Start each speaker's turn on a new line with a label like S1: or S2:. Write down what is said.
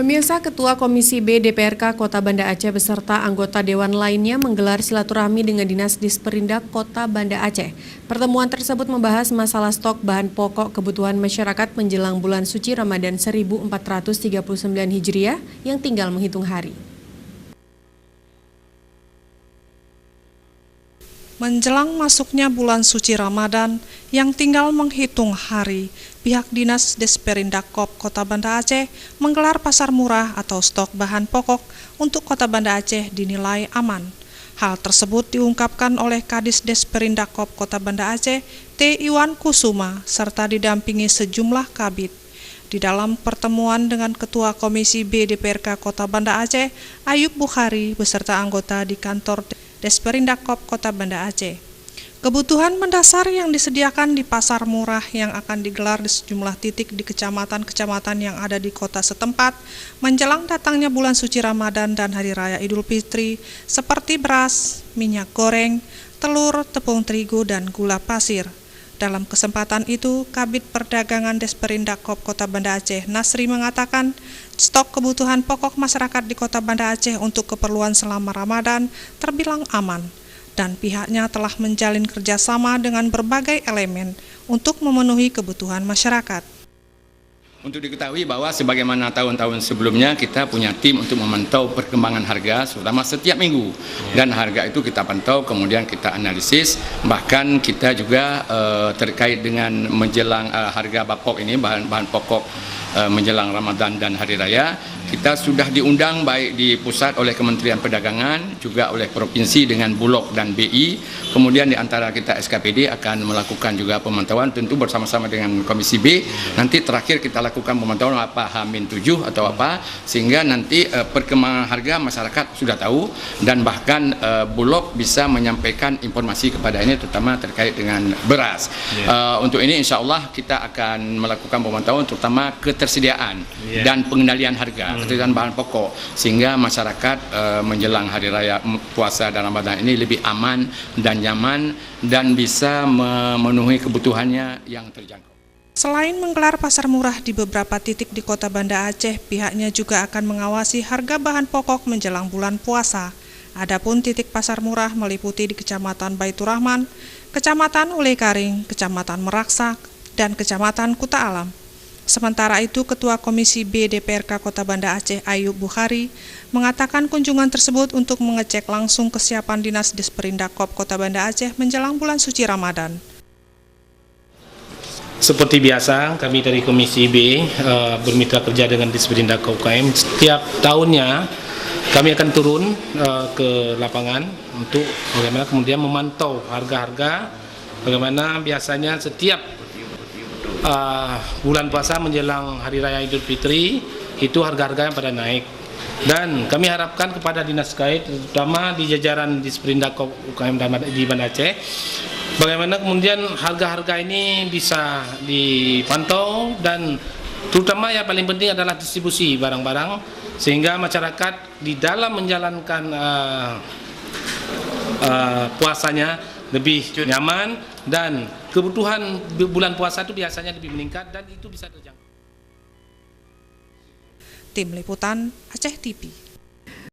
S1: Pemirsa, Ketua Komisi B DPRK Kota Banda Aceh beserta anggota Dewan lainnya menggelar silaturahmi dengan Dinas Disperindak Kota Banda Aceh. Pertemuan tersebut membahas masalah stok bahan pokok kebutuhan masyarakat menjelang bulan suci Ramadan 1439 Hijriah yang tinggal menghitung hari.
S2: Menjelang masuknya bulan suci Ramadan yang tinggal menghitung hari, pihak Dinas Disperindak Kota Banda Aceh menggelar pasar murah atau stok bahan pokok untuk Kota Banda Aceh dinilai aman. Hal tersebut diungkapkan oleh Kadis Disperindak Kota Banda Aceh, T. Iwan Kusuma, serta didampingi sejumlah kabid. Di dalam pertemuan dengan Ketua Komisi B DPRK Kota Banda Aceh, Ayub Bukhari, beserta anggota di kantor Disperindak Kota Banda Aceh. Kebutuhan mendasar yang disediakan di pasar murah yang akan digelar di sejumlah titik di kecamatan-kecamatan yang ada di kota setempat menjelang datangnya bulan suci Ramadan dan Hari Raya Idul Fitri seperti beras, minyak goreng, telur, tepung terigu, dan gula pasir. Dalam kesempatan itu, Kabid Perdagangan Disperindak Kota Banda Aceh, Nasri, mengatakan stok kebutuhan pokok masyarakat di Kota Banda Aceh untuk keperluan selama Ramadan terbilang aman, dan pihaknya telah menjalin kerjasama dengan berbagai elemen untuk memenuhi kebutuhan masyarakat.
S3: Untuk diketahui bahwa sebagaimana tahun-tahun sebelumnya kita punya tim untuk memantau perkembangan harga, terutama setiap minggu. Dan harga itu kita pantau, kemudian kita analisis, bahkan kita juga terkait dengan menjelang harga pokok ini, bahan pokok menjelang Ramadan dan Hari Raya, kita sudah diundang baik di pusat oleh Kementerian Perdagangan, juga oleh Provinsi dengan Bulog dan BI, kemudian di antara kita SKPD akan melakukan juga pemantauan tentu bersama-sama dengan Komisi B, nanti terakhir kita lakukan pemantauan apa H-7 atau apa, sehingga nanti perkembangan harga masyarakat sudah tahu, dan bahkan Bulog bisa menyampaikan informasi kepada ini terutama terkait dengan beras. Untuk ini insya Allah kita akan melakukan pemantauan terutama ketersediaan dan pengendalian harga, ketersediaan bahan pokok, sehingga masyarakat menjelang Hari Raya Puasa dan Ramadan ini lebih aman dan nyaman dan bisa memenuhi kebutuhannya yang terjangkau.
S2: Selain menggelar pasar murah di beberapa titik di Kota Banda Aceh, pihaknya juga akan mengawasi harga bahan pokok menjelang bulan puasa. Adapun titik pasar murah meliputi di Kecamatan Baitur Rahman, Kecamatan Ule Karing, Kecamatan Meraksa, dan Kecamatan Kuta Alam. Sementara itu, Ketua Komisi B DPRK Kota Banda Aceh, Ayub Bukhari, mengatakan kunjungan tersebut untuk mengecek langsung kesiapan Dinas Disperindak Kota Banda Aceh menjelang bulan suci Ramadan.
S4: Seperti biasa, kami dari Komisi B bermitra kerja dengan Disperindak UKM. Setiap tahunnya kami akan turun ke lapangan untuk bagaimana kemudian memantau harga-harga, bagaimana biasanya setiap bulan puasa menjelang Hari Raya Idul Fitri itu harga-harga yang pada naik, dan kami harapkan kepada dinas terkait terutama di jajaran Disperindak UKM di Banda Aceh bagaimana kemudian harga-harga ini bisa dipantau, dan terutama yang paling penting adalah distribusi barang-barang sehingga masyarakat di dalam menjalankan puasanya lebih nyaman, dan kebutuhan bulan puasa itu biasanya lebih meningkat dan itu bisa terjangkau.
S2: Tim Liputan Aceh TV.